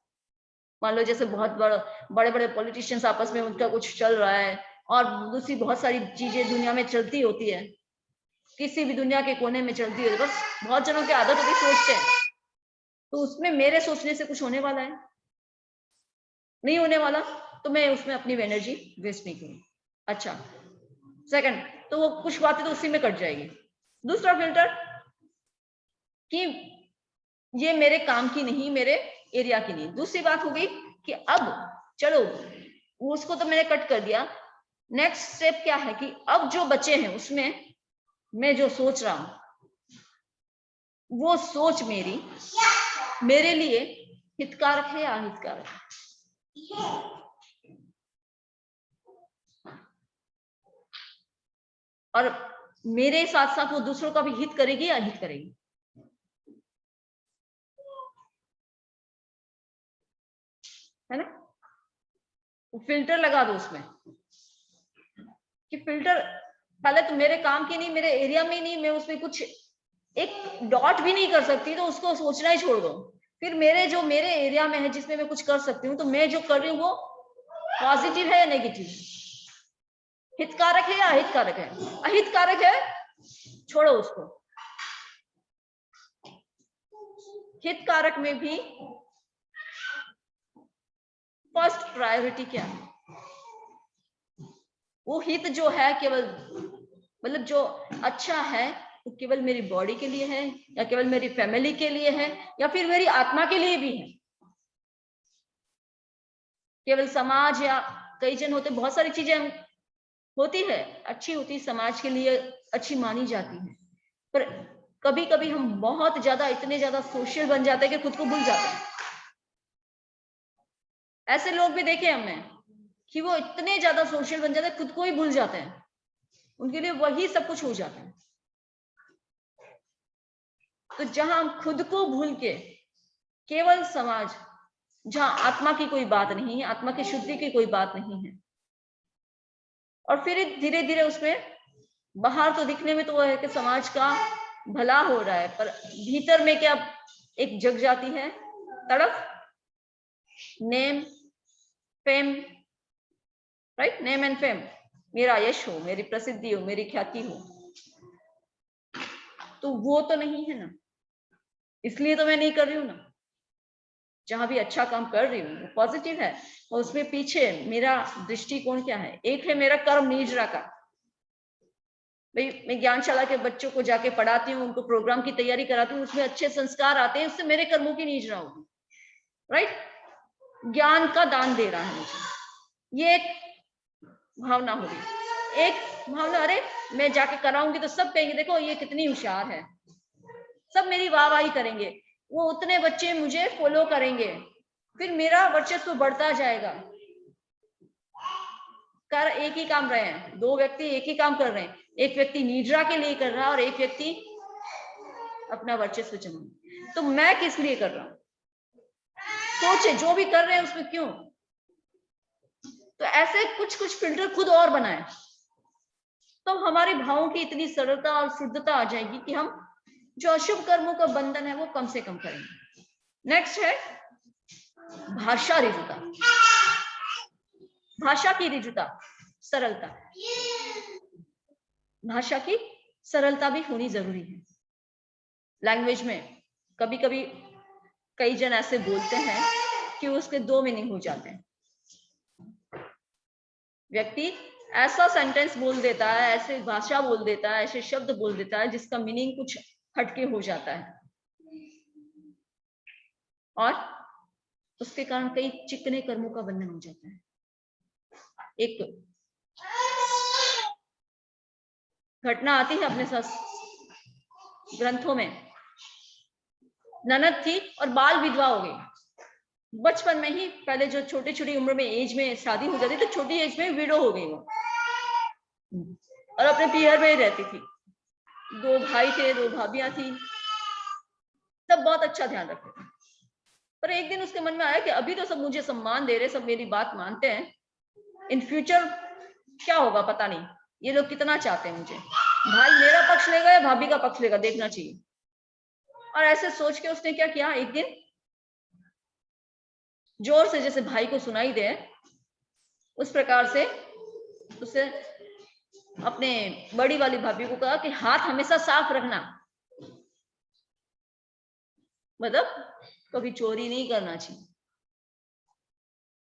मान लो जैसे बहुत बड़े बड़े पॉलिटिशियंस आपस में उनका कुछ चल रहा है, और दूसरी बहुत सारी चीजें दुनिया में चलती होती है, किसी भी दुनिया के कोने में चलती है, बस बहुत जनों की आदत होती सोचते हैं, तो उसमें मेरे सोचने से कुछ होने वाला है, नहीं होने वाला, तो मैं उसमें अपनी एनर्जी वेस्ट नहीं करूंगी। अच्छा, सेकंड, तो वो कुछ बातें तो उसी में कट जाएगी। दूसरा फिल्टर कि ये मेरे काम की नहीं, मेरे एरिया की नहीं। दूसरी बात हो गई कि अब चलो उसको तो मैंने कट कर दिया, नेक्स्ट स्टेप क्या है कि अब जो बचे हैं उसमें मैं जो सोच रहा हूं वो सोच मेरे लिए हितकारक है या अहितकारक है। और मेरे साथ साथ वो दूसरों का भी हित करेगी या अहित करेगी। है ना, फिल्टर लगा दो उसमें कि फिल्टर पहले तो मेरे काम की नहीं, मेरे एरिया में नहीं, मैं उसमें कुछ एक डॉट भी नहीं कर सकती, तो उसको सोचना ही छोड़ दो। फिर मेरे एरिया में है जिसमें मैं कुछ कर सकती हूँ, तो मैं जो कर रही हूँ वो पॉजिटिव है या नेगेटिव, हितकारक है या अहितकारक है। अहितकारक है, छोड़ो उसको। हितकारक में भी फर्स्ट प्रायोरिटी क्या है, वो हित जो है केवल मतलब जो अच्छा है वो केवल मेरी बॉडी के लिए है, या केवल मेरी फैमिली के लिए है, या फिर मेरी आत्मा के लिए भी है। केवल समाज या कई जन होते, बहुत सारी चीजें होती है, अच्छी होती, समाज के लिए अच्छी मानी जाती है, पर कभी कभी हम बहुत ज्यादा, इतने ज्यादा सोशल बन जाते हैं कि खुद को भूल जाते हैं। ऐसे लोग भी देखे हमने कि वो इतने ज्यादा सोशल बन जाते हैं, खुद को ही भूल जाते हैं, उनके लिए वही सब कुछ हो जाता है। तो जहां हम खुद को भूल के केवल समाज, जहां आत्मा की कोई बात नहीं है, आत्मा की शुद्धि की कोई बात नहीं है, और फिर धीरे धीरे उसमें बाहर तो दिखने में तो वो है कि समाज का भला हो रहा है, पर भीतर में क्या एक जग जाती है तड़प, name fame, right, name and fame, मेरा यश हो, मेरी प्रसिद्धि हो, मेरी ख्याति हो, तो वो तो नहीं है ना, इसलिए तो मैं नहीं कर रही हूँ ना। जहां भी अच्छा काम कर रही हूँ वो पॉजिटिव है, और उसमें पीछे मेरा दृष्टिकोण क्या है। एक है मेरा कर्म निजरा का, भाई मैं ज्ञानशाला के बच्चों को जाके पढ़ाती हूँ, उनको प्रोग्राम की तैयारी कराती हूँ, उसमें अच्छे संस्कार आते हैं, उससे मेरे कर्मों की निजरा होगी, राइट, ज्ञान का दान दे रहा है मुझे, ये एक भावना होगी। एक भावना, अरे मैं जाके कराऊंगी तो सब कहेंगे देखो ये कितनी होशियार है, सब मेरी वाहवाही करेंगे, वो उतने बच्चे मुझे फॉलो करेंगे, फिर मेरा वर्चस्व बढ़ता जाएगा। कर एक ही काम रहे हैं, दो व्यक्ति एक ही काम कर रहे हैं, एक व्यक्ति निद्रा के लिए कर रहा है और एक व्यक्ति अपना वर्चस्व जमाने। तो मैं किस लिए कर रहा हूं, सोचे जो भी कर रहे हैं उसमें क्यों। तो ऐसे कुछ कुछ फिल्टर खुद और बनाए, तो हमारे भावों की इतनी सरलता और शुद्धता आ जाएगी कि हम जो अशुभ कर्मों का बंधन है वो कम से कम करेंगे। नेक्स्ट है भाषा ऋजुता, भाषा की ऋजुता, सरलता, भाषा की सरलता भी होनी जरूरी है। लैंग्वेज में कभी कभी कई जन ऐसे बोलते हैं कि उसके दो मीनिंग हो जाते हैं। व्यक्ति ऐसा सेंटेंस बोल देता है, ऐसे भाषा बोल देता है, ऐसे शब्द बोल देता है जिसका मीनिंग कुछ हटके हो जाता है, और उसके कारण कई चिकने कर्मों का बंधन हो जाता है। एक घटना आती है अपने साथ ग्रंथों में, ननद थी और बाल विधवा हो गई। बचपन में ही, पहले जो छोटी छोटी उम्र में एज में शादी हो जाती, तो छोटी एज में विडो हो गई वो, और अपने पीहर में ही रहती थी। दो भाई थे, दो भाभियां थी, सब बहुत अच्छा ध्यान रखते थे। पर एक दिन उसके मन में आया कि अभी तो सब मुझे सम्मान दे रहे, सब मेरी बात मानते हैं, इन फ्यूचर क्या होगा पता नहीं, ये लोग कितना चाहते हैं मुझे, भाई मेरा पक्ष लेगा या भाभी का पक्ष लेगा, देखना चाहिए। और ऐसे सोच के उसने क्या किया, एक दिन जोर से जैसे भाई को सुनाई दे उस प्रकार से उसे अपने बड़ी वाली भाभी को कहा कि हाथ हमेशा साफ रखना, मतलब कभी चोरी नहीं करना चाहिए।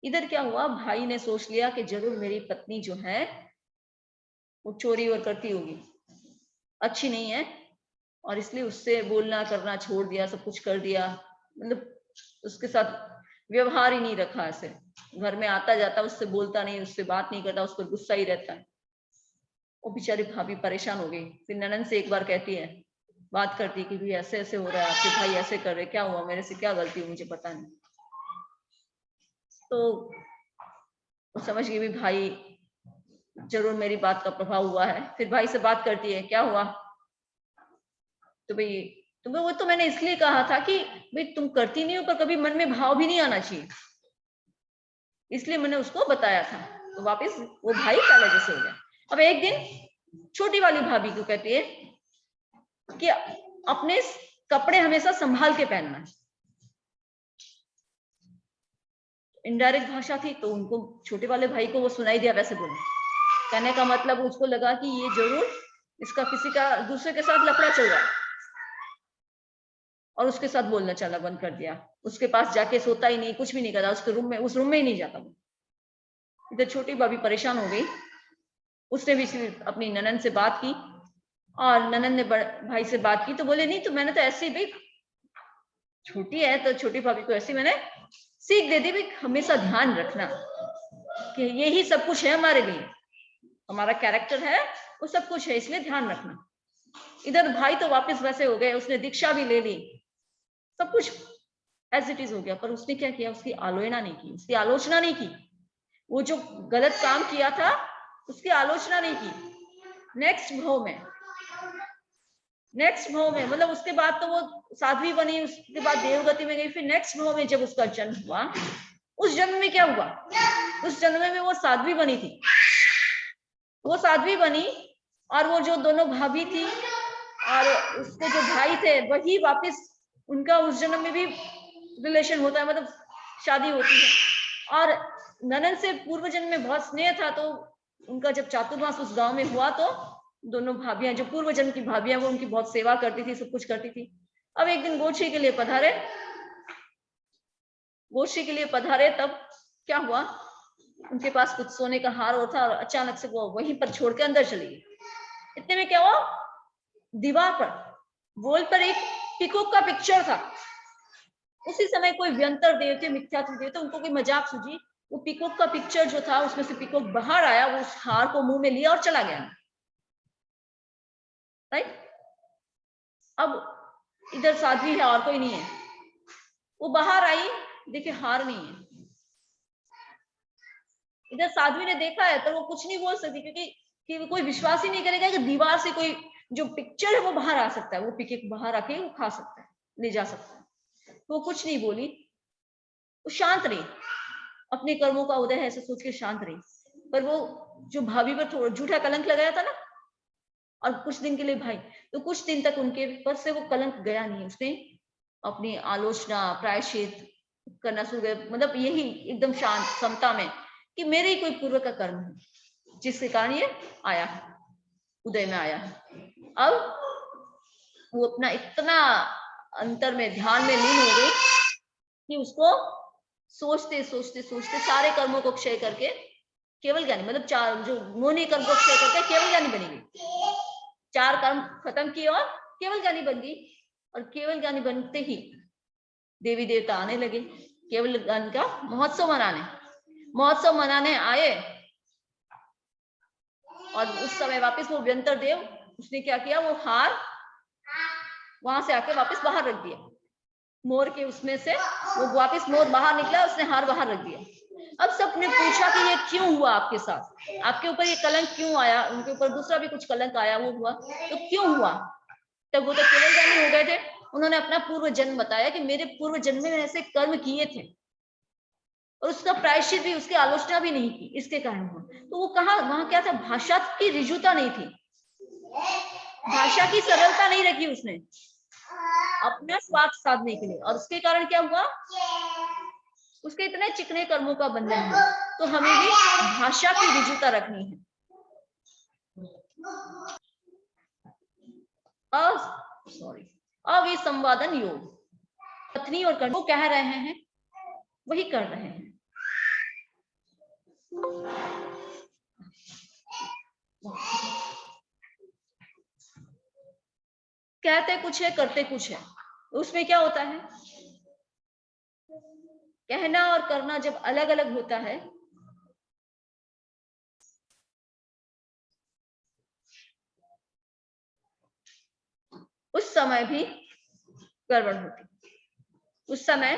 इधर क्या हुआ, भाई ने सोच लिया कि जरूर मेरी पत्नी जो है वो चोरी और करती होगी, अच्छी नहीं है, और इसलिए उससे बोलना करना छोड़ दिया, सब कुछ कर दिया, मतलब उसके साथ व्यवहार ही नहीं रखा। ऐसे घर में आता जाता, उससे बोलता नहीं, उससे बात नहीं करता, उस पर गुस्सा ही रहता है। वो बेचारी भाभी परेशान हो गई। फिर ननद से एक बार कहती है, बात करती कि भाई ऐसे ऐसे हो रहा है, आपके भाई ऐसे कर रहे, क्या हुआ, मेरे से क्या गलती हुई, मुझे पता नहीं। तो समझ गई भी भाई जरूर मेरी बात का प्रभाव हुआ है। फिर भाई से बात करती है, क्या हुआ, तो भाई तुम्हें, वो तो मैंने इसलिए कहा था कि भाई तुम करती नहीं हो, पर कभी मन में भाव भी नहीं आना चाहिए, इसलिए मैंने उसको बताया था। तो वापस वो भाई पहले जैसे हो गया। अब एक दिन छोटी वाली भाभी को कहती है कि अपने कपड़े हमेशा संभाल के पहनना। इनडायरेक्ट भाषा थी, तो उनको छोटे वाले भाई को वो सुनाई दिया, वैसे बोला। कहने का मतलब उसको लगा कि ये जरूर इसका किसी का दूसरे के साथ लफड़ा चल रहा है, और उसके साथ बोलना चला बंद कर दिया। उसके पास जाके सोता ही नहीं, कुछ भी नहीं करता, उसके रूम में, उस रूम में ही नहीं जाता वो। इधर छोटी भाभी परेशान हो गई, उसने भी अपनी ननद से बात की और ननद ने भाई से बात की तो बोले नहीं, तो मैंने तो ऐसे ही, भाई छोटी है तो छोटी भाभी को ऐसे मैंने सीख दे दी, भाई हमेशा ध्यान रखना कि यही सब कुछ है हमारे लिए, हमारा कैरेक्टर है वो सब कुछ है, इसलिए ध्यान रखना। इधर भाई तो वापस वैसे हो गए, उसने दीक्षा भी ले ली, सब कुछ एज इट इज हो गया, पर उसने क्या किया, उसकी आलोचना नहीं की, उसकी आलोचना नहीं की, वो जो गलत काम किया था उसकी आलोचना नहीं की। नेक्स्ट भाव में मतलब उसके बाद तो वो साध्वी बनी, उसके बाद देवगति में गई, फिर नेक्स्ट भाव में जब उसका जन्म हुआ, उस जन्म में क्या हुआ, उस जन्म में वो साध्वी बनी थी, वो साध्वी बनी, और वो जो दोनों भाभी थी और उसके जो भाई थे वही वापस उनका उस जन्म में भी रिलेशन होता है, मतलब शादी होती है। और ननद से पूर्व जन्म में बहुत स्नेह था, तो उनका जब चातुर्मास उस गांव में हुआ तो दोनों भाभियां जो पूर्व जन्म की भाभियां वो उनकी बहुत सेवा करती थी, सब कुछ करती थी। अब एक दिन गोष्ठी के लिए पधारे, तब क्या हुआ, उनके पास कुछ सोने का हार और था, और अचानक से वो वहीं पर छोड़ के अंदर चली गई। इतने में क्या हुआ, दीवार पर वॉल पर एक पीकॉक का पिक्चर था। उसी समय कोई व्यंतर देवते, मिथ्यात्व देवते, उनको कोई मजाक सूझी, वो पीकॉक का पिक्चर जो था उसमें से पीकॉक बाहर आया, वो उस हार को मुंह में लिया और चला गया। राइट, अब इधर साध्वी है और कोई नहीं है, वो बाहर आई, देखिए हार नहीं है। इधर साध्वी ने देखा है तो वो कुछ नहीं बोल सकती, क्योंकि कोई विश्वास ही नहीं करेगा कि दीवार से कोई जो पिक्चर है वो बाहर आ सकता है, वो पिक बाहर आके वो खा सकता है, ले जा सकता है। तो वो कुछ नहीं बोली, वो शांत रही, अपने कर्मों का उदय है ऐसे सोच के शांत रही। पर वो जो भाभी पर थोड़ा झूठा कलंक लगाया था ना, और कुछ दिन के लिए भाई, तो कुछ दिन तक उनके पर से वो कलंक गया नहीं, उसने अपनी आलोचना प्रायश्चित करना शुरू किया, मतलब यही एकदम शांत समता में कि मेरे ही कोई पूर्व का कर्म है जिसके कारण ये आया है, उदय में आया है। अब वो अपना इतना अंतर में ध्यान में लीन हो गई कि उसको सोचते सोचते सोचते सारे कर्मों को क्षय करके केवल ज्ञानी, मतलब चार जो मोनी कर्म को क्षय करके केवल ज्ञानी बनी गई, चार कर्म खत्म किए और केवल ज्ञानी बन गई। और केवल ज्ञानी बनते ही देवी देवता आने लगे केवल ज्ञान का महोत्सव मनाने आए। और उस समय वापस वो व्यंतर देव, उसने क्या किया, वो हार वहां से आके वापस बाहर रख दिया, मोर के उसमें से वो वापस मोर बाहर निकला, उसने हार बाहर रख दिया। अब सबने पूछा कि ये क्यों हुआ आपके साथ, आपके ऊपर ये कलंक क्यों आया, उनके ऊपर दूसरा भी कुछ कलंक आया, वो हुआ तो क्यों हुआ। तब वो तो केवल ज्ञानी हो गए थे, उन्होंने अपना पूर्व जन्म बताया कि मेरे पूर्व जन्म में ऐसे कर्म किए थे, और उसका प्रायश्चित भी, उसकी आलोचना भी नहीं की, इसके कारण हुआ। तो वो कहा, वहां क्या था, भाषा की ऋजुता नहीं थी, भाषा की सरलता नहीं रखी उसने अपना स्वार्थ साधने के लिए, और उसके कारण क्या हुआ, उसके इतने चिकने कर्मों का बंधन है। तो हमें भी भाषा की ऋजुता रखनी है। अविसंवादन योग, पत्नी और कर्म, वो कह रहे हैं वही कर रहे हैं। कहते कुछ है, करते कुछ है, उसमें क्या होता है, कहना और करना जब अलग अलग होता है उस समय भी गड़बड़ होती, उस समय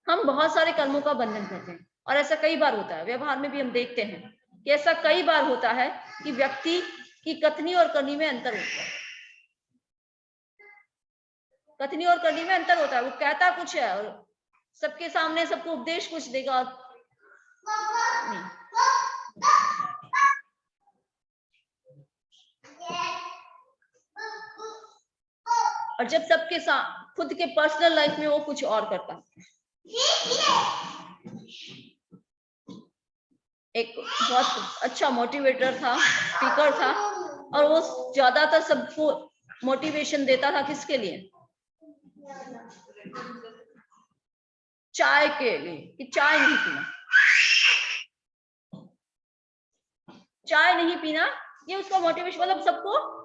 हम बहुत सारे कर्मों का बंधन करते हैं। और ऐसा कई बार होता है, व्यवहार में भी हम देखते हैं कि ऐसा कई बार होता है कि व्यक्ति की कथनी और करनी में अंतर होता है, कथनी और करनी में अंतर होता है। वो कहता कुछ है और सबके सामने सबको उपदेश कुछ देगा, नहीं। और जब सबके साथ खुद के पर्सनल लाइफ में वो कुछ और करता है। एक बहुत अच्छा मोटिवेटर था, स्पीकर था, और वो ज्यादातर सबको मोटिवेशन देता था, किसके लिए, चाय के लिए, कि चाय नहीं पीना, चाय नहीं पीना, ये उसका मोटिवेशन, मतलब सबको